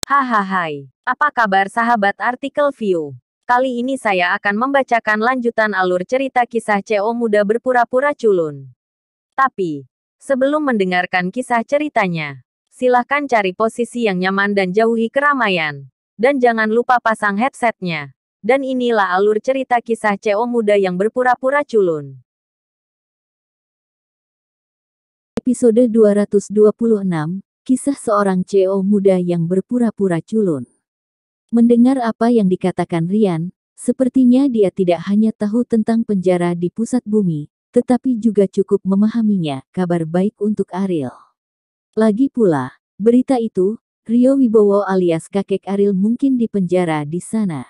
Hahaha, apa kabar sahabat artikel view? Kali ini saya akan membacakan lanjutan alur cerita kisah CO muda berpura-pura culun. Tapi, sebelum mendengarkan kisah ceritanya, silahkan cari posisi yang nyaman dan jauhi keramaian. Dan jangan lupa pasang headsetnya. Dan inilah alur cerita kisah CO muda yang berpura-pura culun. Episode 226, Kisah seorang CEO muda yang berpura-pura culun. Mendengar apa yang dikatakan Rian, sepertinya dia tidak hanya tahu tentang penjara di pusat bumi, tetapi juga cukup memahaminya. Kabar baik untuk Ariel. Lagi pula, berita itu, Rio Wibowo alias kakek Ariel mungkin di penjara di sana.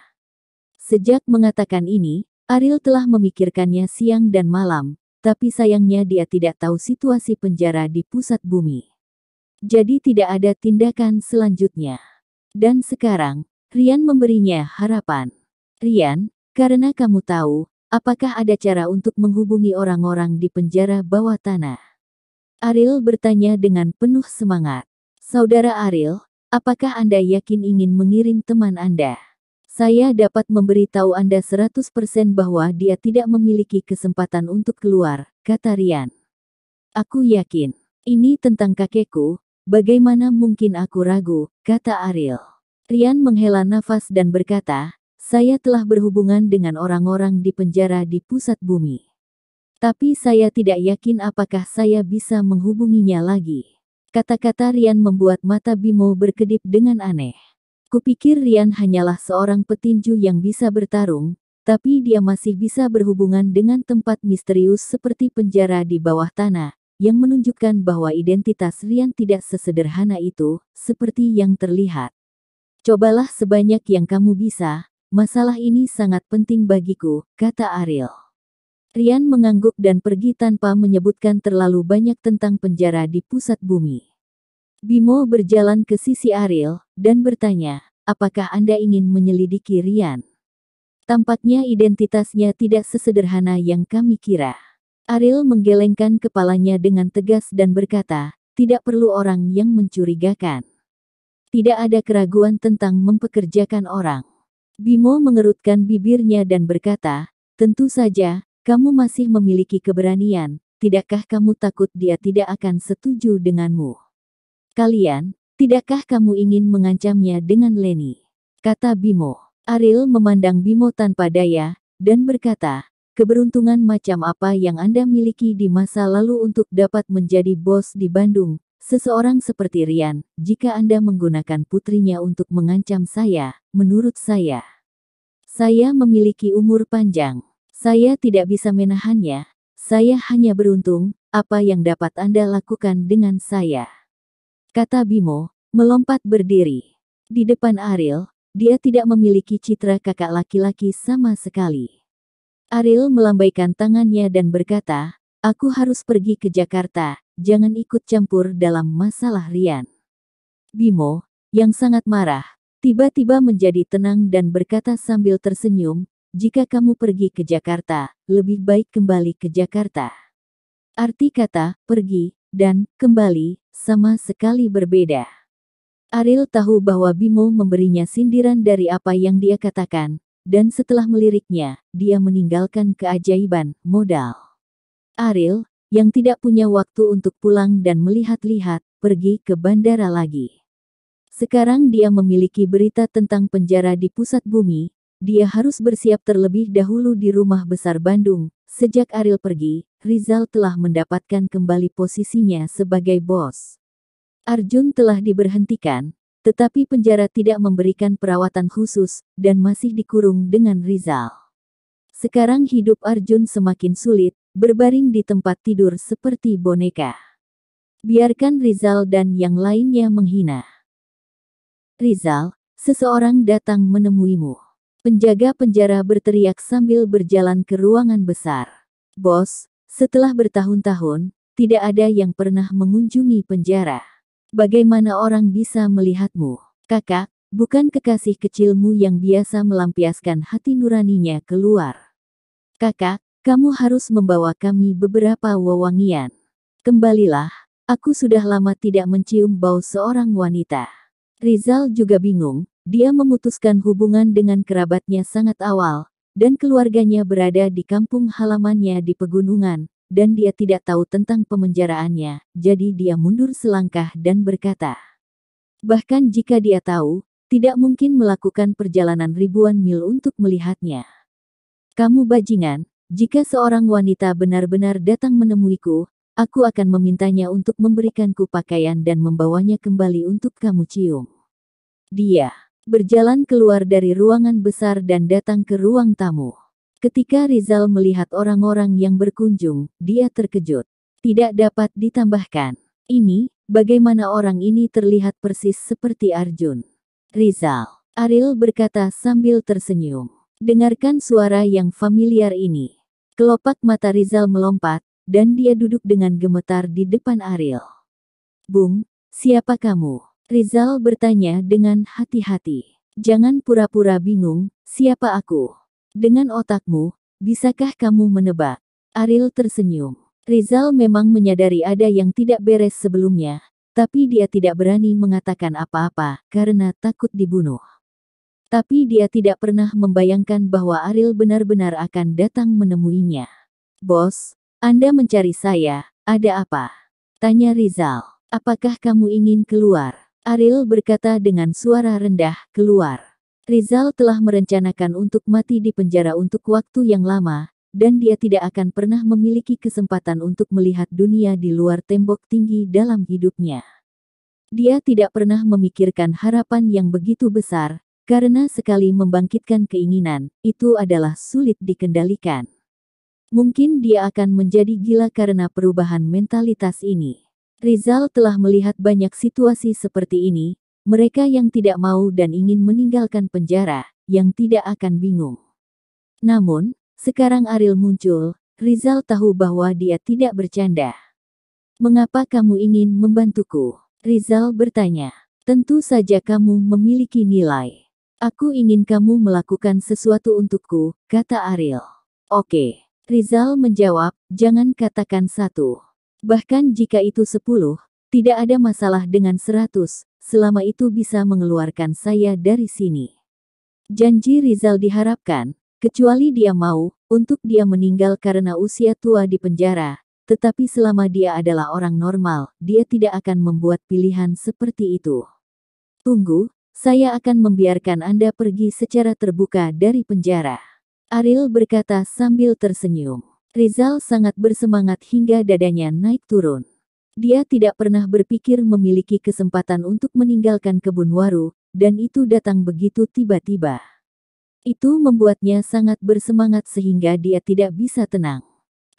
Sejak mengatakan ini, Ariel telah memikirkannya siang dan malam, tapi sayangnya dia tidak tahu situasi penjara di pusat bumi. Jadi tidak ada tindakan selanjutnya. Dan sekarang, Rian memberinya harapan. Rian, karena kamu tahu, apakah ada cara untuk menghubungi orang-orang di penjara bawah tanah? Ariel bertanya dengan penuh semangat. Saudara Ariel, apakah Anda yakin ingin mengirim teman Anda? Saya dapat memberitahu Anda 100% bahwa dia tidak memiliki kesempatan untuk keluar, kata Rian. Aku yakin. Ini tentang kakekku, bagaimana mungkin aku ragu, kata Ariel. Rian menghela nafas dan berkata, saya telah berhubungan dengan orang-orang di penjara di pusat bumi. Tapi saya tidak yakin apakah saya bisa menghubunginya lagi. Kata-kata Rian membuat mata Bimo berkedip dengan aneh. Kupikir Rian hanyalah seorang petinju yang bisa bertarung, tapi dia masih bisa berhubungan dengan tempat misterius seperti penjara di bawah tanah, yang menunjukkan bahwa identitas Rian tidak sesederhana itu, seperti yang terlihat. Cobalah sebanyak yang kamu bisa, masalah ini sangat penting bagiku, kata Ariel. Rian mengangguk dan pergi tanpa menyebutkan terlalu banyak tentang penjara di pusat bumi. Bimo berjalan ke sisi Ariel, dan bertanya, apakah Anda ingin menyelidiki Rian? Tampaknya identitasnya tidak sesederhana yang kami kira. Ariel menggelengkan kepalanya dengan tegas dan berkata, tidak perlu orang yang mencurigakan. Tidak ada keraguan tentang mempekerjakan orang. Bimo mengerutkan bibirnya dan berkata, tentu saja, kamu masih memiliki keberanian, tidakkah kamu takut dia tidak akan setuju denganmu? Kalian, tidakkah kamu ingin mengancamnya dengan Leni? Kata Bimo. Ariel memandang Bimo tanpa daya, dan berkata, keberuntungan macam apa yang Anda miliki di masa lalu untuk dapat menjadi bos di Bandung, seseorang seperti Rian, jika Anda menggunakan putrinya untuk mengancam saya, menurut saya memiliki umur panjang. Saya tidak bisa menahannya, saya hanya beruntung, apa yang dapat Anda lakukan dengan saya? Kata Bimo, melompat berdiri. Di depan Ariel, dia tidak memiliki citra kakak laki-laki sama sekali. Ariel melambaikan tangannya dan berkata, aku harus pergi ke Jakarta, jangan ikut campur dalam masalah Rian. Bimo, yang sangat marah, tiba-tiba menjadi tenang dan berkata sambil tersenyum, jika kamu pergi ke Jakarta, lebih baik kembali ke Jakarta. Arti kata, pergi, dan kembali, sama sekali berbeda. Ariel tahu bahwa Bimo memberinya sindiran dari apa yang dia katakan, dan setelah meliriknya, dia meninggalkan keajaiban, modal. Ariel, yang tidak punya waktu untuk pulang dan melihat-lihat, pergi ke bandara lagi. Sekarang dia memiliki berita tentang penjara di pusat bumi, dia harus bersiap terlebih dahulu di rumah besar Bandung. Sejak Ariel pergi, Rizal telah mendapatkan kembali posisinya sebagai bos. Arjun telah diberhentikan, tetapi penjara tidak memberikan perawatan khusus, dan masih dikurung dengan Rizal. Sekarang hidup Arjun semakin sulit, berbaring di tempat tidur seperti boneka. Biarkan Rizal dan yang lainnya menghina. Rizal, seseorang datang menemuimu. Penjaga penjara berteriak sambil berjalan ke ruangan besar. Bos, setelah bertahun-tahun, tidak ada yang pernah mengunjungi penjara. Bagaimana orang bisa melihatmu? Kakak, bukan kekasih kecilmu yang biasa melampiaskan hati nuraninya keluar. Kakak, kamu harus membawa kami beberapa wewangian. Kembalilah, aku sudah lama tidak mencium bau seorang wanita. Rizal juga bingung, dia memutuskan hubungan dengan kerabatnya sangat awal, dan keluarganya berada di kampung halamannya di pegunungan, dan dia tidak tahu tentang pemenjaraannya, jadi dia mundur selangkah dan berkata, bahkan jika dia tahu, tidak mungkin melakukan perjalanan ribuan mil untuk melihatnya. Kamu bajingan, jika seorang wanita benar-benar datang menemuiku, aku akan memintanya untuk memberikanku pakaian dan membawanya kembali untuk kamu cium. Dia berjalan keluar dari ruangan besar dan datang ke ruang tamu. Ketika Rizal melihat orang-orang yang berkunjung, dia terkejut. Tidak dapat ditambahkan. Ini, bagaimana orang ini terlihat persis seperti Arjun. Rizal, Ariel berkata sambil tersenyum. Dengarkan suara yang familiar ini. Kelopak mata Rizal melompat, dan dia duduk dengan gemetar di depan Ariel. Bung, siapa kamu? Rizal bertanya dengan hati-hati. Jangan pura-pura bingung, siapa aku? Dengan otakmu, bisakah kamu menebak? Ariel tersenyum. Rizal memang menyadari ada yang tidak beres sebelumnya, tapi dia tidak berani mengatakan apa-apa karena takut dibunuh. Tapi dia tidak pernah membayangkan bahwa Ariel benar-benar akan datang menemuinya. Bos, Anda mencari saya, ada apa? Tanya Rizal. Apakah kamu ingin keluar? Ariel berkata dengan suara rendah, keluar. Rizal telah merencanakan untuk mati di penjara untuk waktu yang lama, dan dia tidak akan pernah memiliki kesempatan untuk melihat dunia di luar tembok tinggi dalam hidupnya. Dia tidak pernah memikirkan harapan yang begitu besar, karena sekali membangkitkan keinginan, itu adalah sulit dikendalikan. Mungkin dia akan menjadi gila karena perubahan mentalitas ini. Rizal telah melihat banyak situasi seperti ini, mereka yang tidak mau dan ingin meninggalkan penjara, yang tidak akan bingung. Namun, sekarang Ariel muncul, Rizal tahu bahwa dia tidak bercanda. Mengapa kamu ingin membantuku? Rizal bertanya. Tentu saja kamu memiliki nilai. Aku ingin kamu melakukan sesuatu untukku, kata Ariel. Oke. Rizal menjawab, jangan katakan 1. Bahkan jika itu 10, tidak ada masalah dengan 100, selama itu bisa mengeluarkan saya dari sini. Janji Rizal diharapkan, kecuali dia mau, untuk dia meninggal karena usia tua di penjara, tetapi selama dia adalah orang normal, dia tidak akan membuat pilihan seperti itu. Tunggu, saya akan membiarkan Anda pergi secara terbuka dari penjara. Ariel berkata sambil tersenyum. Rizal sangat bersemangat hingga dadanya naik turun. Dia tidak pernah berpikir memiliki kesempatan untuk meninggalkan kebun waru, dan itu datang begitu tiba-tiba. Itu membuatnya sangat bersemangat sehingga dia tidak bisa tenang.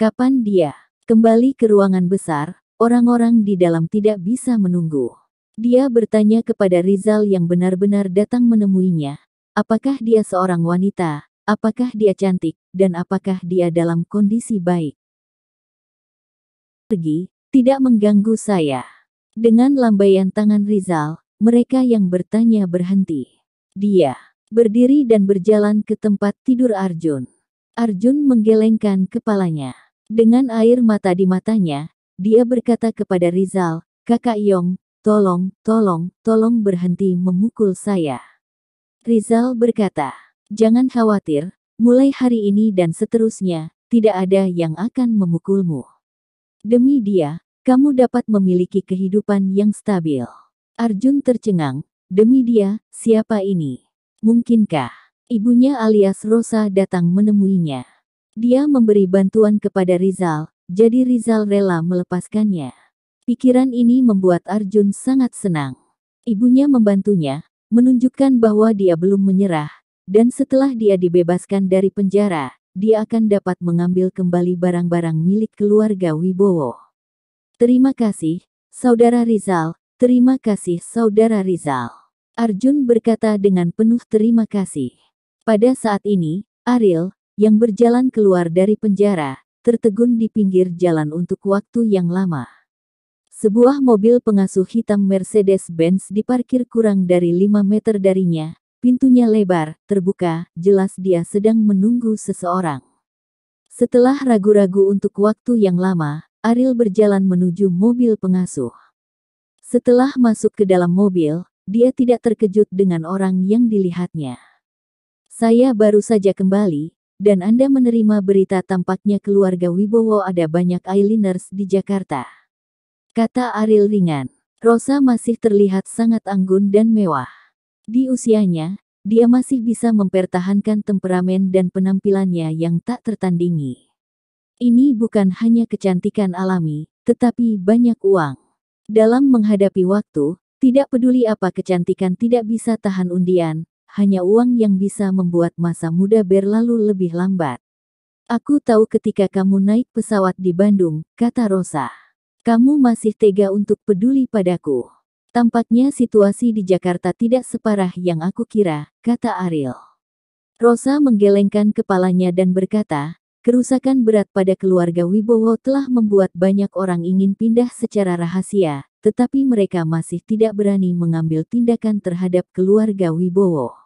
Kapan dia kembali ke ruangan besar, orang-orang di dalam tidak bisa menunggu. Dia bertanya kepada Rizal yang benar-benar datang menemuinya, apakah dia seorang wanita? Apakah dia cantik, dan apakah dia dalam kondisi baik? Pergi, tidak mengganggu saya. Dengan lambaian tangan Rizal, mereka yang bertanya berhenti. Dia berdiri dan berjalan ke tempat tidur Arjun. Arjun menggelengkan kepalanya. Dengan air mata di matanya, dia berkata kepada Rizal, Kakak Yong, tolong berhenti memukul saya. Rizal berkata, jangan khawatir, mulai hari ini dan seterusnya, tidak ada yang akan memukulmu. Demi dia, kamu dapat memiliki kehidupan yang stabil. Arjun tercengang, demi dia, siapa ini? Mungkinkah ibunya alias Rosa datang menemuinya? Dia memberi bantuan kepada Rizal, jadi Rizal rela melepaskannya. Pikiran ini membuat Arjun sangat senang. Ibunya membantunya, menunjukkan bahwa dia belum menyerah, dan setelah dia dibebaskan dari penjara, dia akan dapat mengambil kembali barang-barang milik keluarga Wibowo. Terima kasih, Saudara Rizal, terima kasih Saudara Rizal. Arjun berkata dengan penuh terima kasih. Pada saat ini, Ariel, yang berjalan keluar dari penjara, tertegun di pinggir jalan untuk waktu yang lama. Sebuah mobil pengasuh hitam Mercedes-Benz diparkir kurang dari 5 meter darinya. Pintunya lebar, terbuka, jelas dia sedang menunggu seseorang. Setelah ragu-ragu untuk waktu yang lama, Ariel berjalan menuju mobil pengasuh. Setelah masuk ke dalam mobil, dia tidak terkejut dengan orang yang dilihatnya. Saya baru saja kembali, dan Anda menerima berita tampaknya keluarga Wibowo ada banyak eyeliners di Jakarta. Kata Ariel ringan. Rosa masih terlihat sangat anggun dan mewah. Di usianya, dia masih bisa mempertahankan temperamen dan penampilannya yang tak tertandingi. Ini bukan hanya kecantikan alami, tetapi banyak uang. Dalam menghadapi waktu, tidak peduli apa kecantikan tidak bisa tahan undian, hanya uang yang bisa membuat masa muda berlalu lebih lambat. Aku tahu ketika kamu naik pesawat di Bandung, kata Rosa. Kamu masih tega untuk peduli padaku. Tampaknya situasi di Jakarta tidak separah yang aku kira, kata Ariel. Rosa menggelengkan kepalanya dan berkata, kerusakan berat pada keluarga Wibowo telah membuat banyak orang ingin pindah secara rahasia, tetapi mereka masih tidak berani mengambil tindakan terhadap keluarga Wibowo.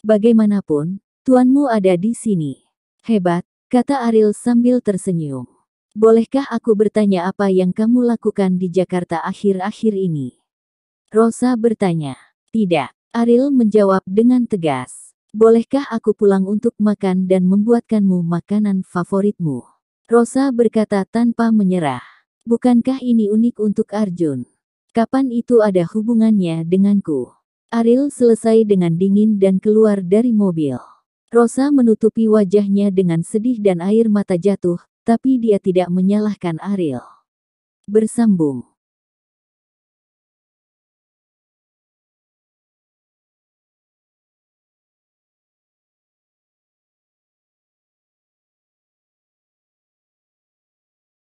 Bagaimanapun, tuanmu ada di sini. Hebat, kata Ariel sambil tersenyum. Bolehkah aku bertanya apa yang kamu lakukan di Jakarta akhir-akhir ini? Rosa bertanya. Tidak, Ariel menjawab dengan tegas. Bolehkah aku pulang untuk makan dan membuatkanmu makanan favoritmu? Rosa berkata tanpa menyerah. Bukankah ini unik untuk Arjun? Kapan itu ada hubungannya denganku? Ariel selesai dengan dingin dan keluar dari mobil. Rosa menutupi wajahnya dengan sedih dan air mata jatuh, tapi dia tidak menyalahkan Ariel. Bersambung.